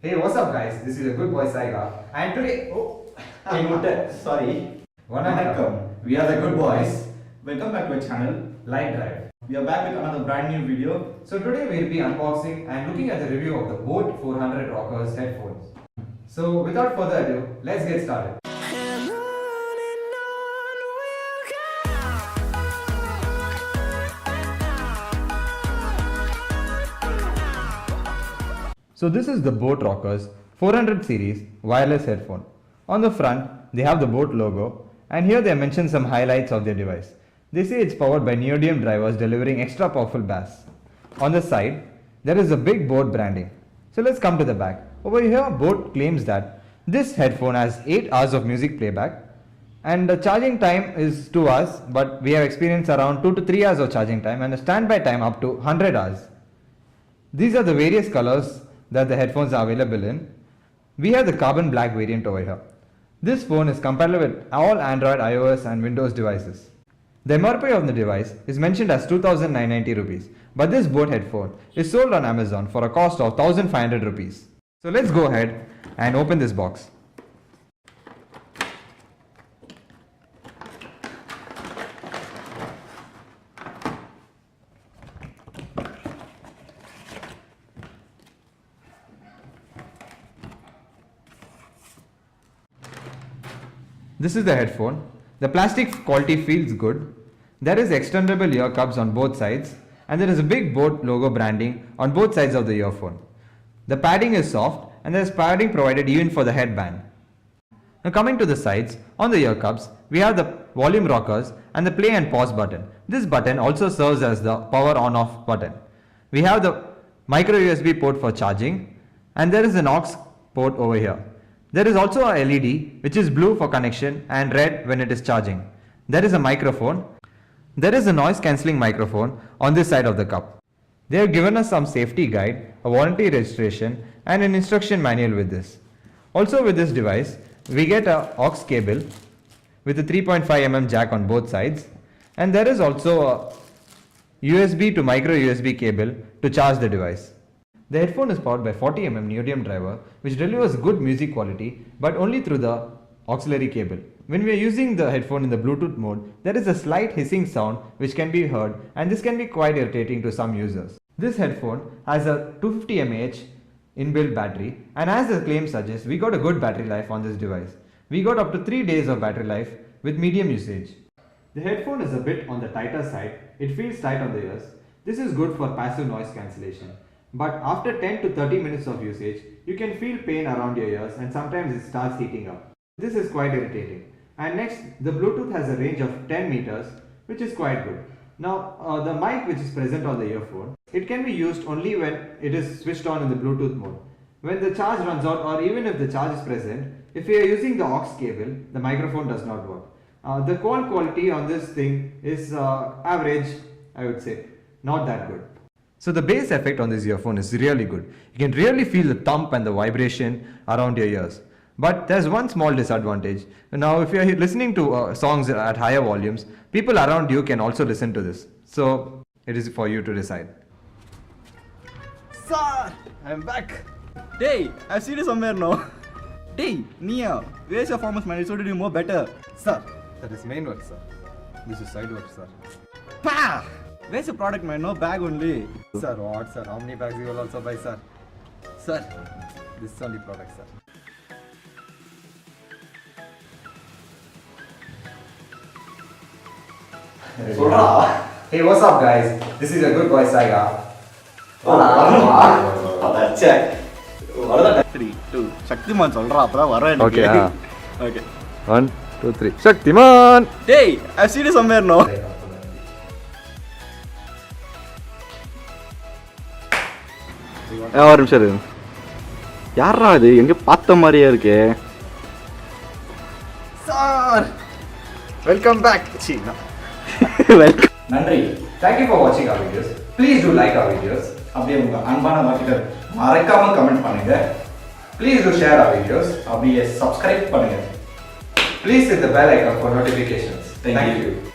Hey, what's up guys? This is a good boy Saiga and today Sorry. Vanakkam. We are the good boys. Welcome back to our channel. Light Drive. We are back with another brand new video. So today we'll be unboxing and looking at the review of the Boat 400 Rockerz headphones. So without further ado, let's get started. So this is the Boat Rockerz 400 series wireless headphone. On the front, they have the Boat logo, and here they mention some highlights of their device. They say it's powered by neodymium drivers delivering extra powerful bass. On the side, there is a big Boat branding. So let's come to the back. Over here, Boat claims that this headphone has 8 hours of music playback, and the charging time is 2 hours, but we have experienced around 2 to 3 hours of charging time and a standby time up to 100 hours. These are the various colors that the headphones are available in. We have the carbon black variant over here. This phone is compatible with all Android, iOS and Windows devices. The MRP of the device is mentioned as 2,990 rupees, but this Boat headphone is sold on Amazon for a cost of 1,500 rupees. So let's go ahead and open this box. This is the headphone. The plastic quality feels good. There is extendable ear cups on both sides, and there is a big Boat logo branding on both sides of the earphone. The padding is soft and there is padding provided even for the headband. Now coming to the sides, on the ear cups, we have the volume rockers and the play and pause button. This button also serves as the power on off button. We have the micro USB port for charging, and there is an aux port over here. There is also a LED which is blue for connection and red when it is charging. There is a microphone. There is a noise cancelling microphone on this side of the cup. They have given us some safety guide, a warranty registration and an instruction manual with this. Also with this device, we get a aux cable with a 3.5mm jack on both sides, and there is also a USB to micro USB cable to charge the device. The headphone is powered by 40mm neodymium driver which delivers good music quality but only through the auxiliary cable. When we are using the headphone in the Bluetooth mode, there is a slight hissing sound which can be heard, and this can be quite irritating to some users. This headphone has a 250 mAh inbuilt battery, and as the claim suggests, we got a good battery life on this device. We got up to 3 days of battery life with medium usage. The headphone is a bit on the tighter side. It feels tight on the ears. This is good for passive noise cancellation. But after 10 to 30 minutes of usage, you can feel pain around your ears and sometimes it starts heating up. This is quite irritating. And next, the Bluetooth has a range of 10 meters, which is quite good. Now, the mic which is present on the earphone, it can be used only when it is switched on in the Bluetooth mode. When the charge runs out, or even if the charge is present, if you are using the aux cable, the microphone does not work. The call quality on this thing is average, I would say, not that good. So the bass effect on this earphone is really good. You can really feel the thump and the vibration around your ears. But there's one small disadvantage. Now if you're listening to songs at higher volumes, people around you can also listen to this. So it is for you to decide. Sir, I'm back. Hey, I've seen you somewhere now. Hey, Nia, where's your performance man? It should do more better. Sir, That is main work, sir. This is side work, sir. pa! Where's your product man? No bag only. Sir, what, sir? How many bags you will also buy, sir? Sir, This is only product, sir. Hey, what's up, guys? This is a good boy Saiga. check. 3, 2, Shaktiman சொல்றா அப்பதான் வர எனக்கு. Okay, Okay. 1, 2, 3. Shaktiman! Hey, I've seen you somewhere now. ஒரு நிமிஷம் இரு. யாரா இது எங்கே பார்த்த மாதிரியே இருக்கே சார் வெல்கம் பேக் வெல்கம் நன்றி. Thank you for watching our videos. Please do like our videos. அப்படியே உங்கள் அன்பான வாக்கிட்டர் மறக்காமல் கமெண்ட் பண்ணுங்கள். Please do share our videos. அப்படியே சப்ஸ்கிரைப் பண்ணுங்கள். Please hit the bell icon for notifications. Thank Thank you. you.